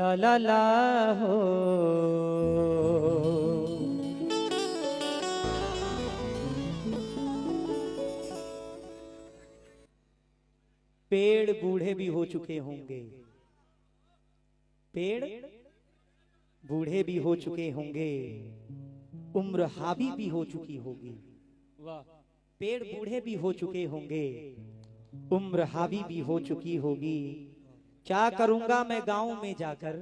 ला ला ला हो। पेड़ बूढ़े भी हो चुके होंगे, पेड़ बूढ़े भी हो चुके होंगे, उम्र हावी भी हो चुकी होगी। वाह। पेड़ बूढ़े भी हो चुके होंगे, उम्र हावी भी हो चुकी होगी। क्या करूंगा मैं गांव में जाकर,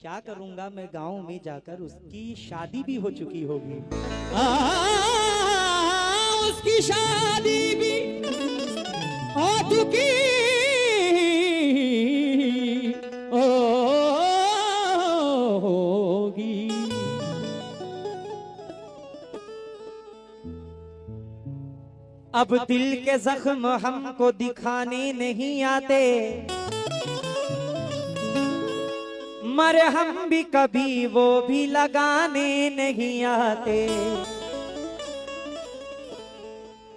क्या करूंगा मैं गांव में जाकर, उसकी शादी भी हो चुकी होगी। उसकी शादी भी हो चुकी होगी। अब दिल के जख्म हमको दिखाने नहीं आते, मरहम भी कभी वो भी लगाने नहीं आते।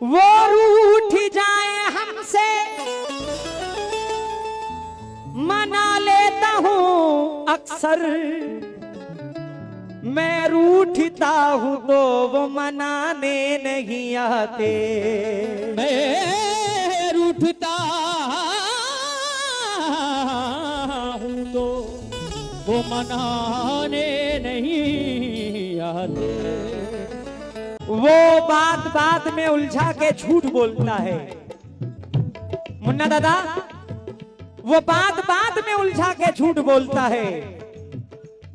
वो रूठ जाए हमसे मना लेता हूँ अक्सर, मैं रूठता हूँ तो वो मनाने नहीं आते। मैं रूठता हूँ तो वो मनाने नहीं आते। वो बात बात में उलझा के झूठ बोलता है। मुन्ना दादा, वो बात बात में उलझा के झूठ बोलता है।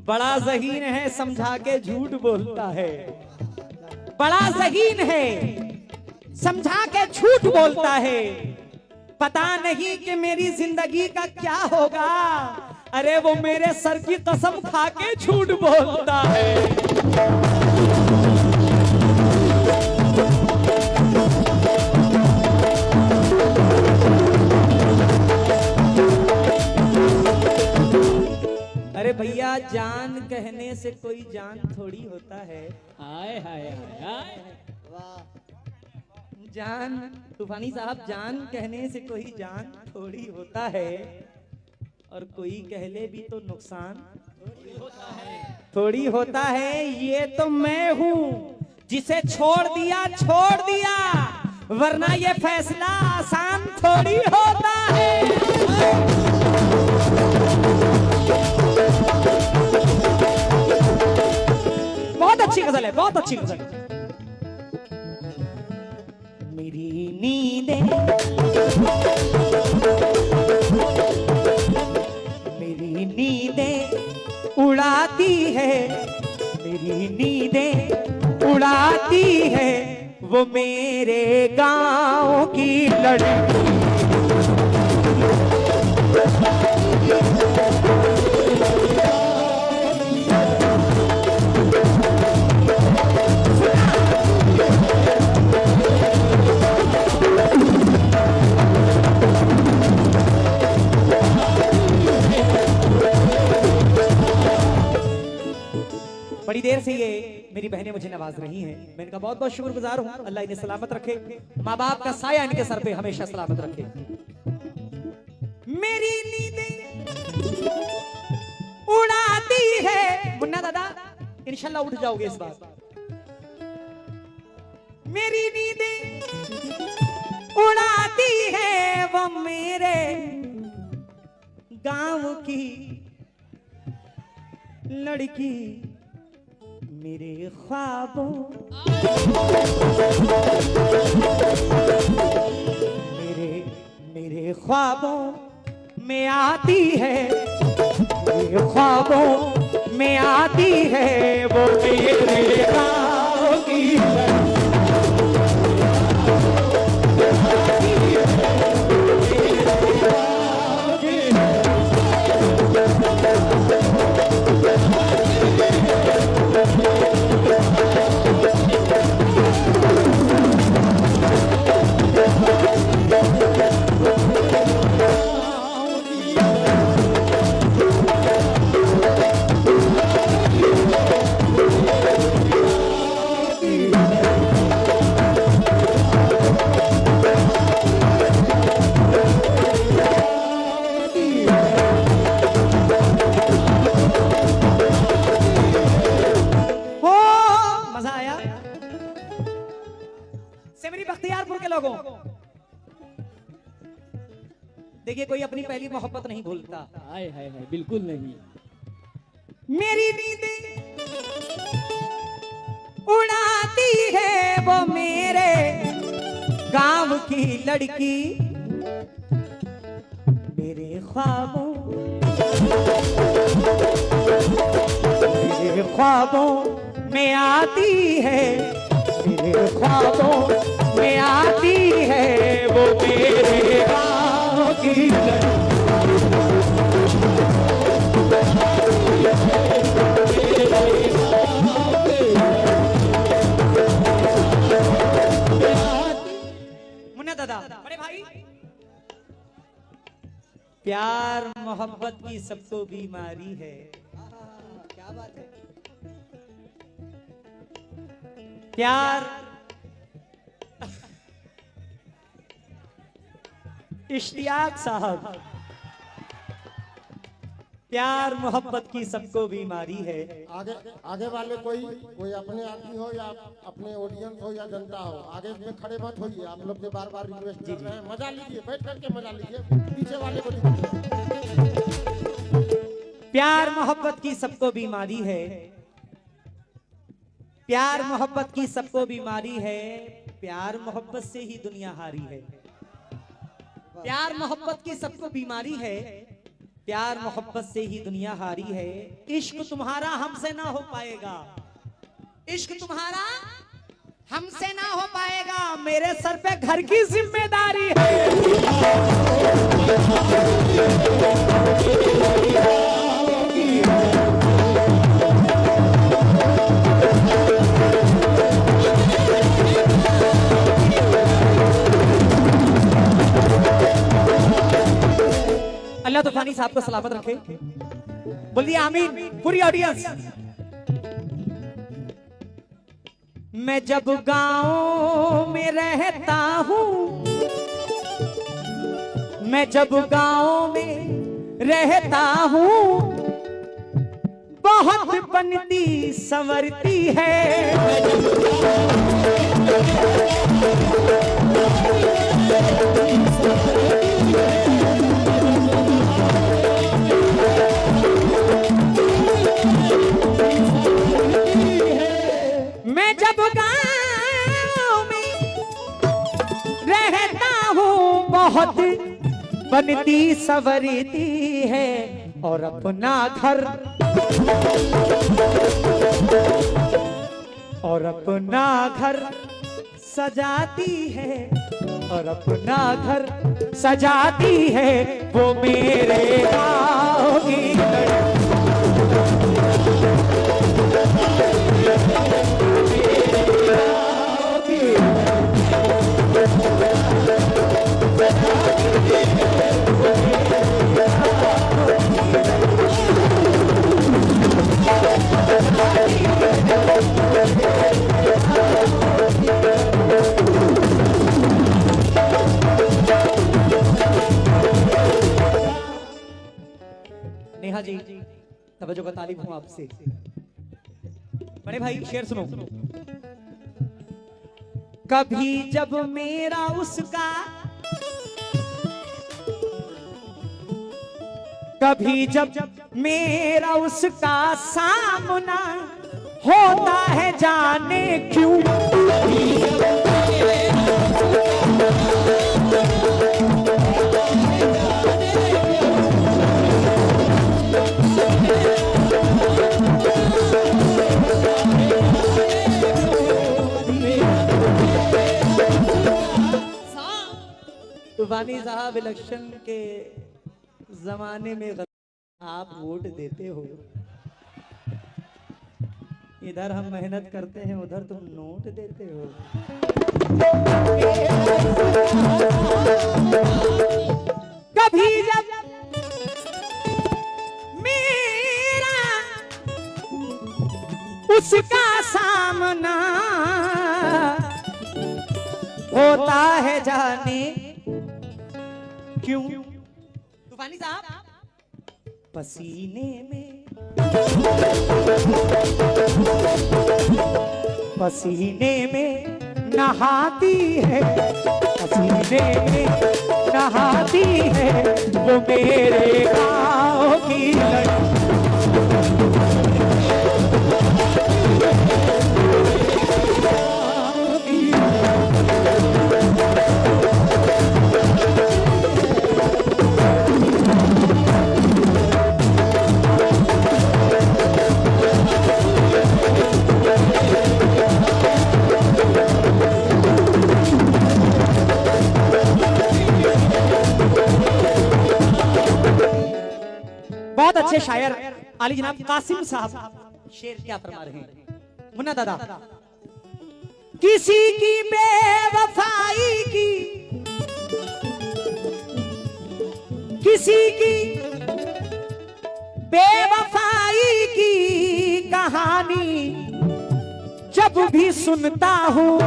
बड़ा ज़हीन है, समझा के झूठ बोलता है। बड़ा ज़हीन है, समझा के झूठ बोलता है। पता नहीं कि मेरी जिंदगी का क्या होगा, अरे वो मेरे सर की कसम खा के झूठ बोलता है। अरे भैया, जान कहने से कोई जान थोड़ी होता है। हाय हाय हाय। जान, तूफानी साहब, जान कहने से कोई जान थोड़ी होता है, और कोई कह ले भी तो नुकसान थोड़ी होता है। ये तो मैं हूँ जिसे छोड़ दिया, छोड़ दिया, वरना ये फैसला आसान थोड़ी होता है। बहुत अच्छी गजल है, बहुत अच्छी गजल है। मेरी नींदें, मेरी नींदें उड़ाती है, मेरी नींदें उड़ाती है वो मेरे गांव की लड़की। बड़ी देर से ये मेरी बहनें मुझे नवाज रही हैं, मैं इनका बहुत बहुत शुक्रगुजार हूँ। अल्लाह इन्हें सलामत रखे, माँ बाप का साया इनके सर पे हमेशा सलामत रखे। मेरी नींदें उड़ाती है, मुन्ना दादा इंशाल्लाह उठ जाओगे इस बार। मेरी नींदें उड़ाती है वो मेरे गांव की लड़की। मेरे ख्वाबों, मेरे ख्वाबों में आती है, मेरे ख्वाबों में आती है वो मेरे गाँव की लड़की। देखिए कोई अपनी पहली मोहब्बत नहीं भूलता। हाय हाय हाय, बिल्कुल नहीं। मेरी नींदें उड़ाती है वो मेरे गांव की लड़की, मेरे ख्वाबों में आती है, मेरे ख्वाबों में आती है वो मेरे गांव की लड़की। मुन्ना दादा, बड़े भाई, प्यार मोहब्बत की सबको बीमारी है। क्या बात है। प्यार इश्तियाक साहब, प्यार मोहब्बत की सबको बीमारी है। आगे वाले कोई अपने आदमी हो या अपने ऑडियंस हो या जनता हो, आगे में खड़े मत होइए। आप लोग से बार बार रिक्वेस्ट कर रहे हैं, मजा लीजिए, बैठ करके मजा लीजिए, पीछे वाले को प्यार मोहब्बत की सबको बीमारी है, प्यार मोहब्बत की सबको बीमारी है, प्यार मोहब्बत से ही दुनिया हारी है। प्यार मोहब्बत की सबको बीमारी है, प्यार मोहब्बत से ही दुनिया हारी है। इश्क तुम्हारा हमसे ना हो पाएगा, इश्क तुम्हारा हमसे ना हो पाएगा, मेरे सर पे घर की जिम्मेदारी है। अल्लाह तूफानी साहब को सलामत रखे, बोलिए आमीन। पूरी ऑडियंस। मैं जब गांव में रहता हूँ, मैं जब गांव में रहता हूँ, बहुत बनती संवरती है। मैं जब गांव में रहता हूँ, बहुत बनती संवरती है, और अपना घर सजाती है, और अपना घर सजाती है वो मेरे गाँव की लड़की। नेहा जी, तवज्जो का तालिब हूं आपसे। बड़े भाई शेर सुनो। कभी जब मेरा उसका, कभी जब मेरा उसका सामना होता है, जाने क्यों तूफानी साहब, इलेक्शन के जमाने में आप वोट देते हो, इधर हम मेहनत करते हैं, उधर तुम नोट देते हो। कभी जब मेरा उसका सामना होता है, जाने क्यों। तूफानी साहब, पसीने में नहाती है, पसीने में नहाती है वो मेरे गाँव की लड़की। बहुत अच्छे शायर आली जनाब कासिम साहब शेर क्या फरमा रहे हैं। मुन्ना दादा, किसी की बेवफाई की, किसी की बेवफाई की कहानी जब भी सुनता हूँ,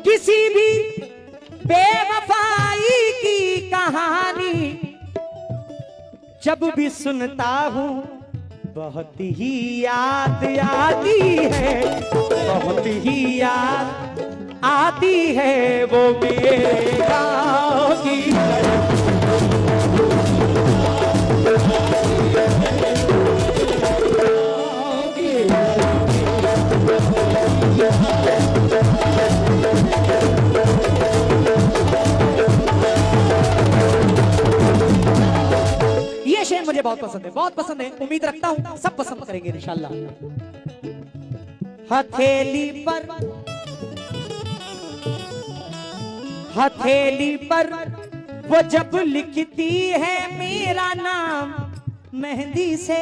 किसी भी बेवफाई की कहानी जब भी सुनता हूँ, बहुत ही याद आती है, बहुत ही याद आती है वो मेरे गाँव की लड़की। ये शेर मुझे बहुत पसंद है, बहुत पसंद है। उम्मीद रखता हूँ सब पसंद करेंगे इंशाल्लाह। हथेली पर वो जब लिखती है मेरा नाम मेहंदी से,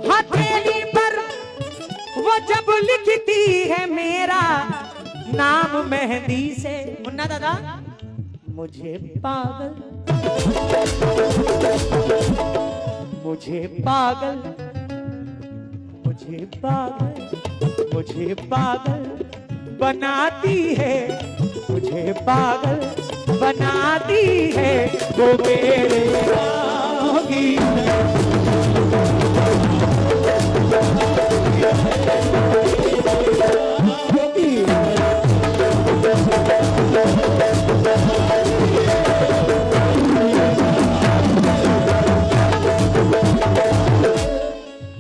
हथेली पर वो जब लिखती है मेरा नाम मेहंदी से। मुन्ना दादा, मुझे पागल, मुझे पागल, मुझे पागल, मुझे पागल बनाती है, मुझे पागल बनाती है वो मेरे गाँव की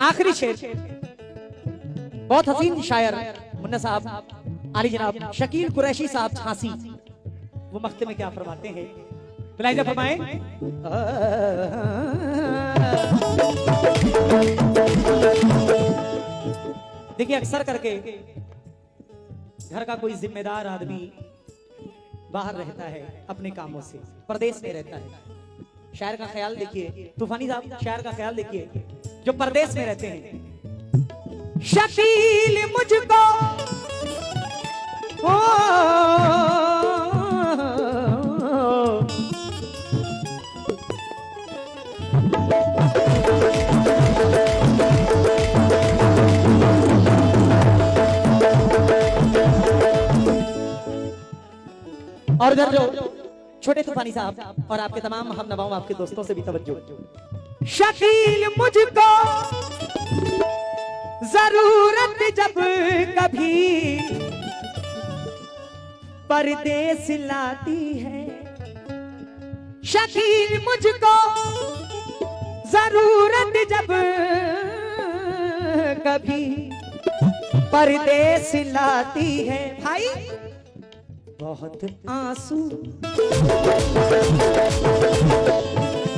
आखिरी शेर बहुत हसीन शायर मुन्ना साहब आली जनाब शकील कुरैशी साहब झांसी, वो मख्ते में क्या फरमाते हैं, बिलाइजा फरमाएं। देखिए, अक्सर करके घर का कोई जिम्मेदार आदमी बाहर रहता है अपने कामों से, परदेश में रहता है। शायर का ख्याल देखिए, तूफानी साहब शायर का ख्याल देखिए, जो परदेश में रहते हैं। शकील मुझको ओ और इधर जो छोटे तूफानी साहब और आपके तमाम हम नवाओं आपके दोस्तों से भी तवज्जो। शकील मुझको जरूरत जब कभी परदेस लाती है, शकील मुझको जरूरत जब कभी परदेस लाती है। भाई बहुत आंसू,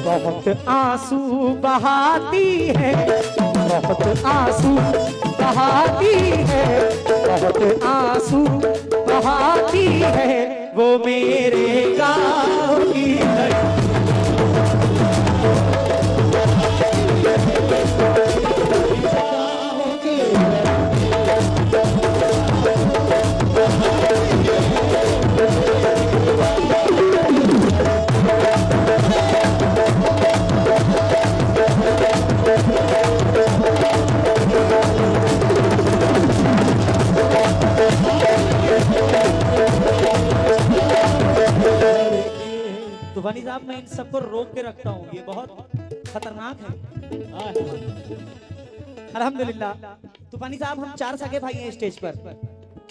बहुत आंसू बहाती है, बहुत आंसू बहाती है, बहुत आंसू बहाती है वो मेरे गाँव की लड़की। साहब मैं इन सबको रोक के रखता हूँ, ये बहुत खतरनाक है। हाँ, अल्हम्दुलिल्लाह। तूफानी साहब हम 4 सगे भाई हैं स्टेज पर,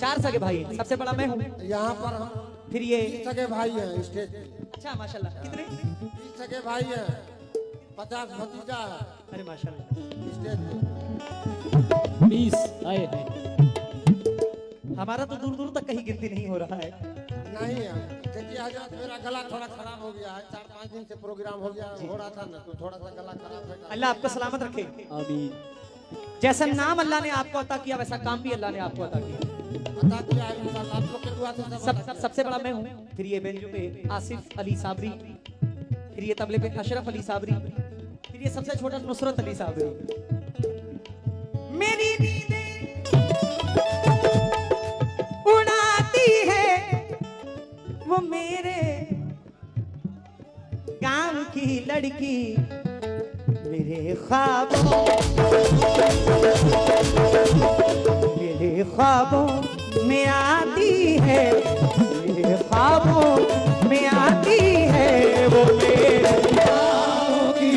4 सगे भाई हैं, सबसे बड़ा मैं हूँ। यहाँ पर हम फिर ये 30 सगे भाई हैं स्टेज पे। अच्छा माशाल्लाह, कितने? 30 सगे भाई हैं, 50 भतीजा है अरे माशाल्लाह। स्टेज पे। 20 आए हैं। हमारा तो दूर दूर तक कहीं गिनती नहीं हो रहा है। नहीं है, देखिए हजरत मेरा गला थोड़ा खराब हो गया है, 4-5 दिन से प्रोग्राम हो गया, हो रहा था ना, तो थोड़ा सा गला खराब है। अल्लाह आपको सलामत रखे। आमीन। जैसा नाम अल्लाह ने आपको अता किया वैसा काम भी अल्लाह ने आपको अता किया। बता दिया है इंशाल्लाह, आप लोग के दुआ से सबसे बड़ा मैं हूँ। फिर ये बेंजो पे आसिफ अली साबरी, फिर ये तबले पे अशरफ अली साबरी, फिर ये सबसे छोटा नुसरत अली साबरी। मेरी नींदें उड़ाती है वो मेरे गांव की लड़की, मेरे ख्वाबों में आती है, मेरे ख्वाबों में आती है वो मेरे गांव की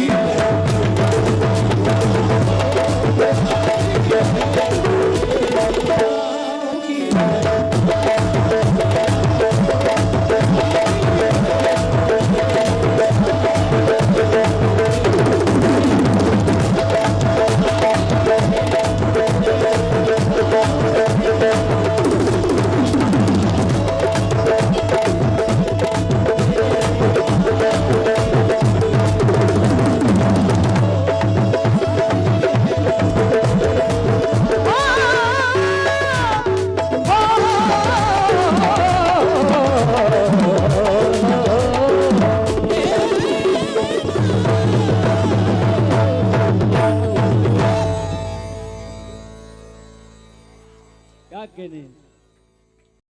क्या कहने